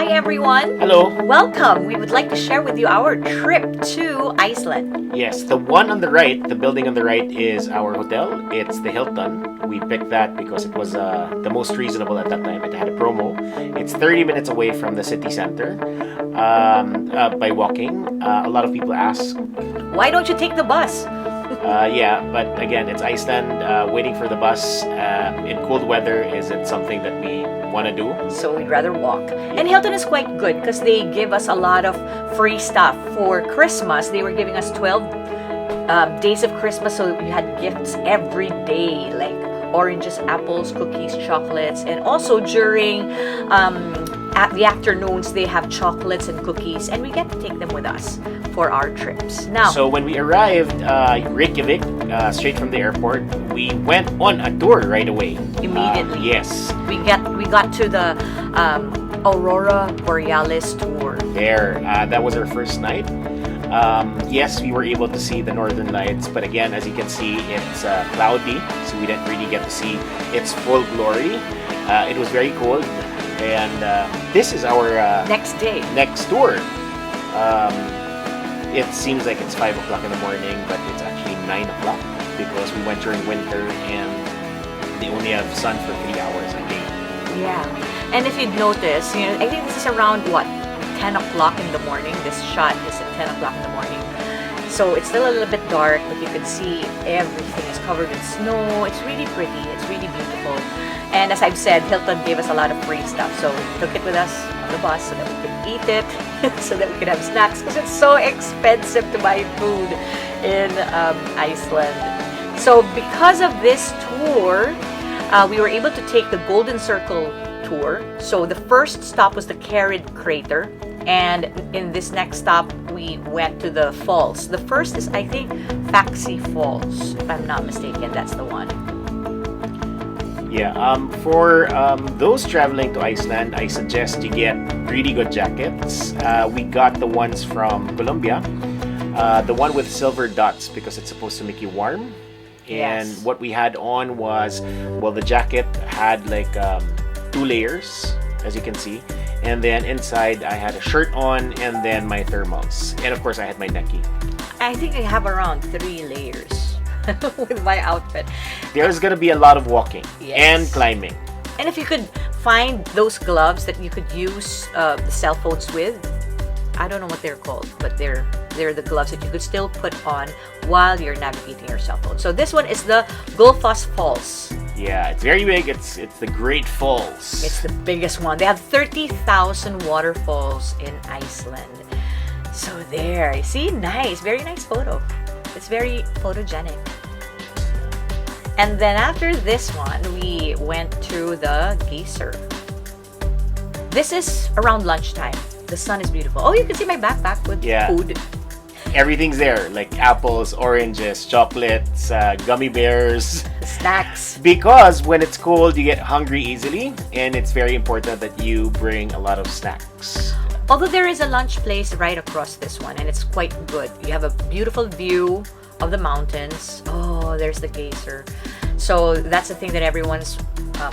Hi everyone! Hello. Welcome! We would like to share with you our trip to Iceland. Yes, the one on the right, the building on the right is our hotel. It's the Hilton. We picked that because it was the most reasonable at that time. It had a promo. It's 30 minutes away from the city center by walking. A lot of people ask. Why don't you take the bus? Yeah, but again, it's Iceland. Waiting for the bus in cold weather isn't something that we want to do. So we'd rather walk. And Hilton is quite good because they give us a lot of free stuff. For Christmas, they were giving us 12 days of Christmas, so we had gifts every day, like oranges, apples, cookies, chocolates, and also during at the afternoons they have chocolates and cookies, and we get to take them with us for our trips. Now, so when we arrived Reykjavik, straight from the airport, we went on a tour right away. Immediately. Yes. We got to the Aurora Borealis tour. There, that was our first night. Yes, we were able to see the northern lights, but again, as you can see, it's cloudy, so we didn't really get to see its full glory. It was very cold, and this is our Next day. next tour. It seems like it's 5 o'clock in the morning, but it's actually 9 o'clock because we went during winter and they only have sun for 3 hours a day. Yeah. And if you'd notice, I think this is around 10 o'clock in the morning. This shot is at 10 o'clock in the morning. So it's still a little bit dark, but you can see everything is covered in snow. It's really pretty. It's really beautiful. And as I've said, Hilton gave us a lot of free stuff. So we took it with us on the bus so that we could eat it, so that we could have snacks, because it's so expensive to buy food in Iceland. So because of this tour, we were able to take the Golden Circle tour. So the first stop was the Carrelle crater, and in this next stop we went to the falls. The first is, I think, Faxi Falls, if I'm not mistaken. That's the one. Yeah, for those traveling to Iceland, I suggest you get really good jackets. We got the ones from Colombia, the one with silver dots, because it's supposed to make you warm. And Yes. what we had on was, well, the jacket had like 2 layers, as you can see. And then inside I had a shirt on, and then my thermals. And of course I had my necky. I think I have around 3 layers with my outfit. There's gonna be a lot of walking Yes. and climbing. And if you could find those gloves that you could use the cell phones with, I don't know what they're called, but they're the gloves that you could still put on while you're navigating your cell phone. So this one is the Gullfoss Falls. Yeah, it's very big. It's the Great Falls. It's the biggest one. They have 30,000 waterfalls in Iceland. So there, you see, nice, very nice photo. It's very photogenic. And then after this one, we went to the geyser. This is around lunchtime. The sun is beautiful. Oh, you can see my backpack with Yeah. food. Everything's there, like apples, oranges, chocolates, gummy bears. Snacks. Because when it's cold, you get hungry easily, and it's very important that you bring a lot of snacks. Although there is a lunch place right across this one, and it's quite good. You have a beautiful view of the mountains. Oh, there's the geyser. So that's the thing that everyone's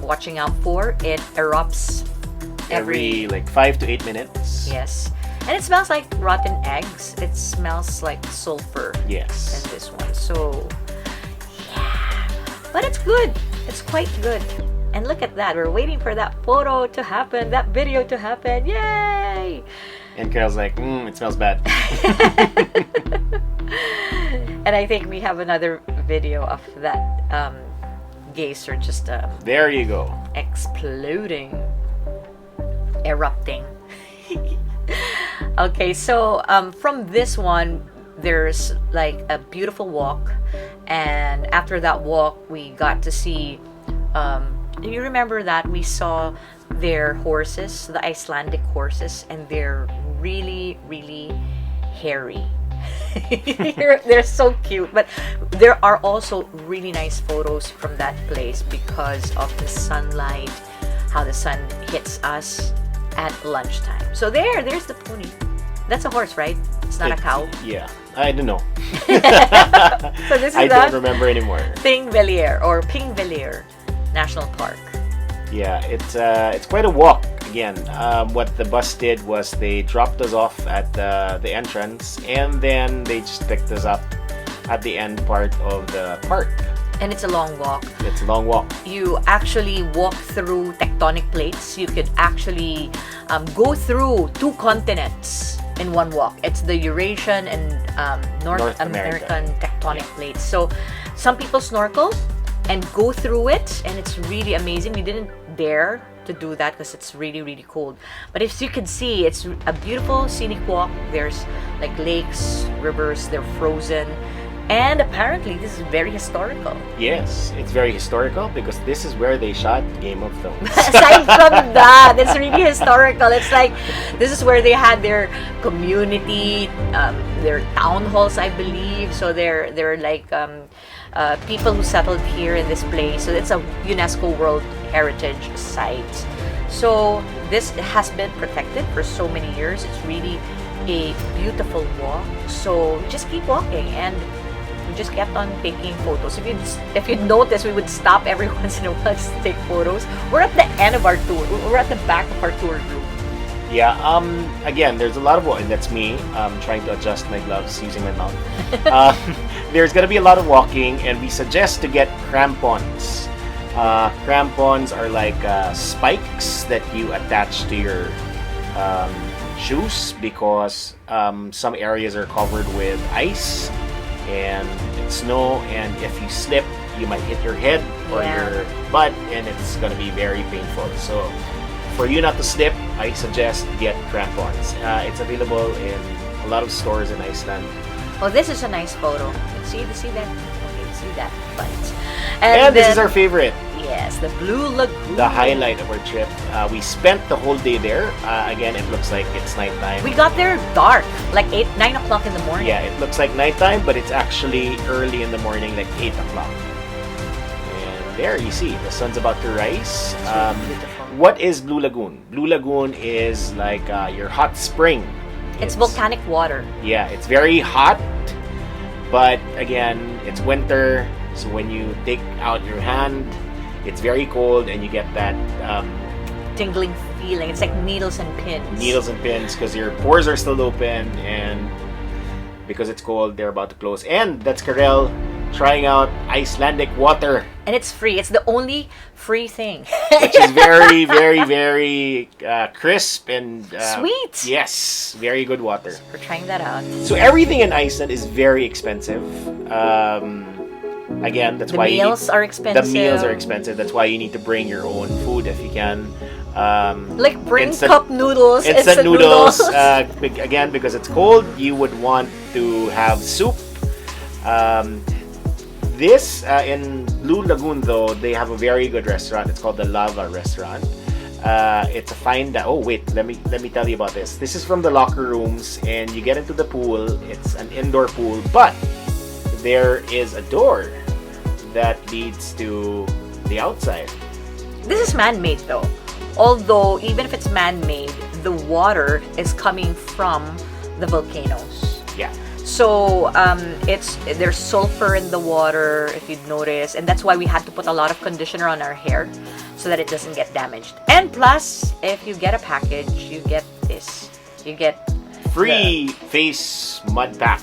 watching out for. It erupts Every like 5 to 8 minutes. Yes. And it smells like rotten eggs. It smells like sulfur Yes. in this one. So, yeah. But it's good. It's quite good. And look at that. We're waiting for that photo to happen, that video to happen. Yay! And Carol's like, it smells bad. And I think we have another video of that geyser just There you go. exploding, erupting. Okay, so from this one, there's like a beautiful walk, and after that walk, we got to see. You remember that we saw their horses, the Icelandic horses, and they're really, really hairy. They're so cute, but there are also really nice photos from that place because of the sunlight, how the sun hits us at lunchtime. So there's the pony. That's a horse, right? It's not a cow. Yeah, I don't know. So this is I the don't remember anymore. Thingvellir or Pingvellir National Park. Yeah, it's quite a walk. again, what the bus did was they dropped us off at the entrance, and then they just picked us up at the end part of the park. And it's a long walk. It's a long walk. You actually walk through tectonic plates. You could actually go through 2 continents in one walk. It's the Eurasian and North American tectonic plates. So some people snorkel and go through it, and it's really amazing. We didn't dare to do that because it's really, really cold. But as you can see, it's a beautiful scenic walk. There's like lakes, rivers, they're frozen. And apparently, this is very historical. Yes, it's very historical because this is where they shot Game of Thrones. Aside from that, it's really historical. It's like this is where they had their community, their town halls, I believe. So they're like people who settled here in this place. So it's a UNESCO World Heritage Site. So this has been protected for so many years. It's really a beautiful walk. So just keep walking, and we just kept on taking photos. If you'd notice, we would stop every once in a while to take photos. We're at the end of our tour. We're at the back of our tour group. Yeah, again, there's a lot of walking. That's me trying to adjust my gloves using my mouth. There's going to be a lot of walking, and we suggest to get crampons. Crampons are like spikes that you attach to your shoes because some areas are covered with ice and snow, and if you slip, you might hit your head or your butt, and it's going to be very painful. So for you not to slip, I suggest get crampons. It's available in a lot of stores in Iceland. Oh, this is a nice photo. See that? Okay, see that? Right. And this is our favorite. Yes, the Blue Lagoon. The highlight of our trip. We spent the whole day there. Again, it looks like it's nighttime. We got there dark, like 9 o'clock in the morning. Yeah, it looks like nighttime, but it's actually early in the morning, like 8 o'clock. And there you see, the sun's about to rise. Beautiful. What is Blue Lagoon? Blue Lagoon is like your hot spring. It's volcanic water. Yeah, it's very hot, but again, it's winter, so when you take out your hand, it's very cold, and you get that Tingling feeling. It's like needles and pins. Needles and pins because your pores are still open, and because it's cold, they're about to close. And that's Carelle trying out Icelandic water. And it's free. It's the only free thing. Which is very, very, very crisp and sweet. Yes, very good water. We're trying that out. So everything in Iceland is very expensive. Again, that's why the meals are expensive. The meals are expensive. That's why you need to bring your own food if you can. Like bring cup noodles. Instant noodles. Again, because it's cold, you would want to have soup. This in Blue Lagoon, though, they have a very good restaurant. It's called the Lava Restaurant. It's a fine. Oh wait, let me tell you about this. This is from the locker rooms, and you get into the pool. It's an indoor pool, but there is a door that leads to the outside. This is man-made, though. Although even if it's man-made, the water is coming from the volcanoes. Yeah. So there's sulfur in the water, if you'd notice, and that's why we had to put a lot of conditioner on our hair so that it doesn't get damaged. And plus, if you get a package, you get this. You get free face mud pack.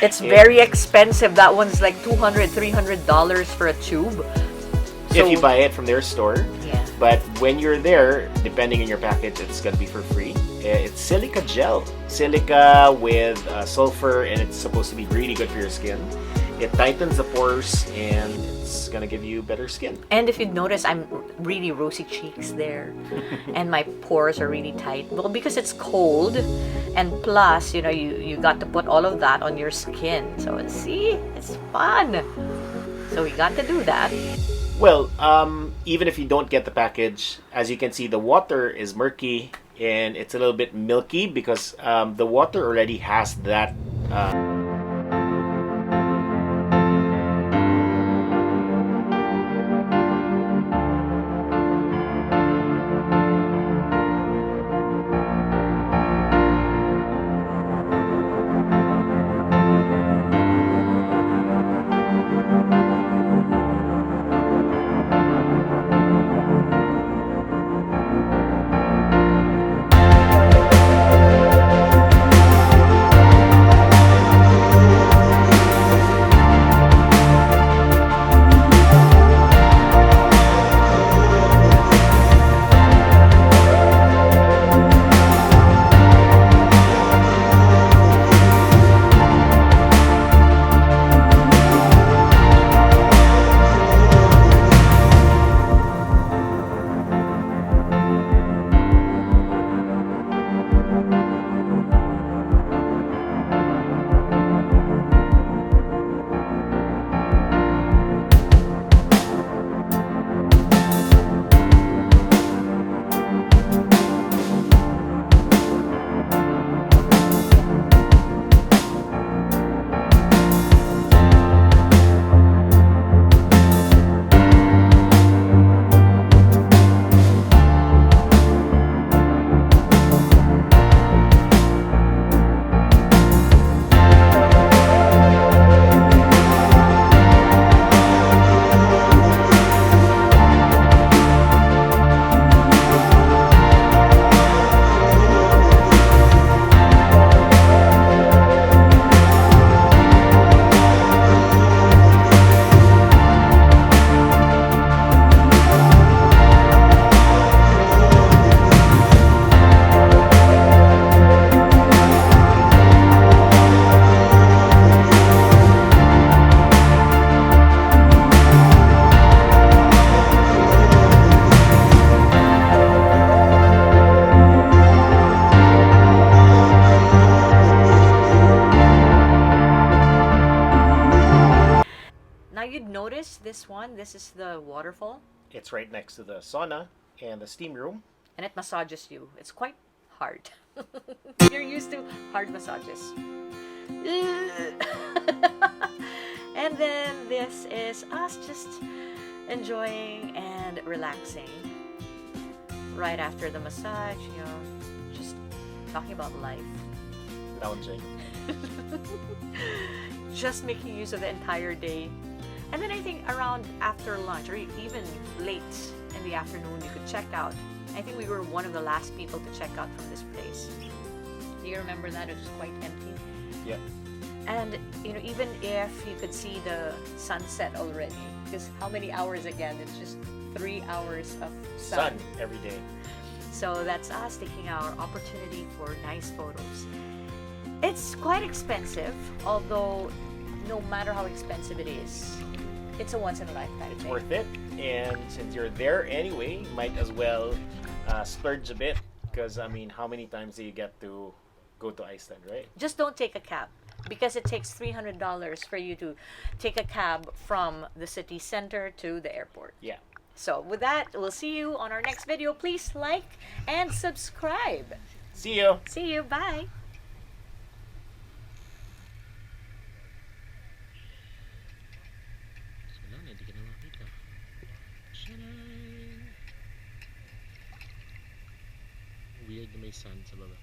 It's very expensive. That one's like $200, $300 for a tube. If you buy it from their store. Yeah. But when you're there, depending on your package, it's gonna be for free. It's silica gel. Silica with sulfur, and it's supposed to be really good for your skin. It tightens the pores, and it's gonna give you better skin. And if you'd notice, I'm really rosy cheeks there. And my pores are really tight. Well, because it's cold, and plus, you got to put all of that on your skin. So see, it's fun. So we got to do that. Well, even if you don't get the package, as you can see, the water is murky and it's a little bit milky because the water already has that this is the waterfall, It's right next to the sauna and the steam room. and it massages you. It's quite hard. You're used to hard massages. And then this is us just enjoying and relaxing right after the massage, just talking about life. Lounging. Just making use of the entire day. And then I think around after lunch or even late in the afternoon, you could check out. I think we were one of the last people to check out from this place. Do you remember that? It was quite empty. Yep. And even if you could see the sunset already, because how many hours again? It's just 3 hours of sun. Sun every day. So that's us taking our opportunity for nice photos. It's quite expensive, although no matter how expensive it is, it's a once in a lifetime It's thing. worth it. And since you're there anyway, might as well splurge a bit. Because, I mean, how many times do you get to go to Iceland, right? Just don't take a cab, because it takes $300 for you to take a cab from the city center to the airport. Yeah. So with that, we'll see you on our next video. Please like and subscribe. See you! See you. Bye. Wala na, hindi ka na makita. Sharay! Weird na may sun sa baba.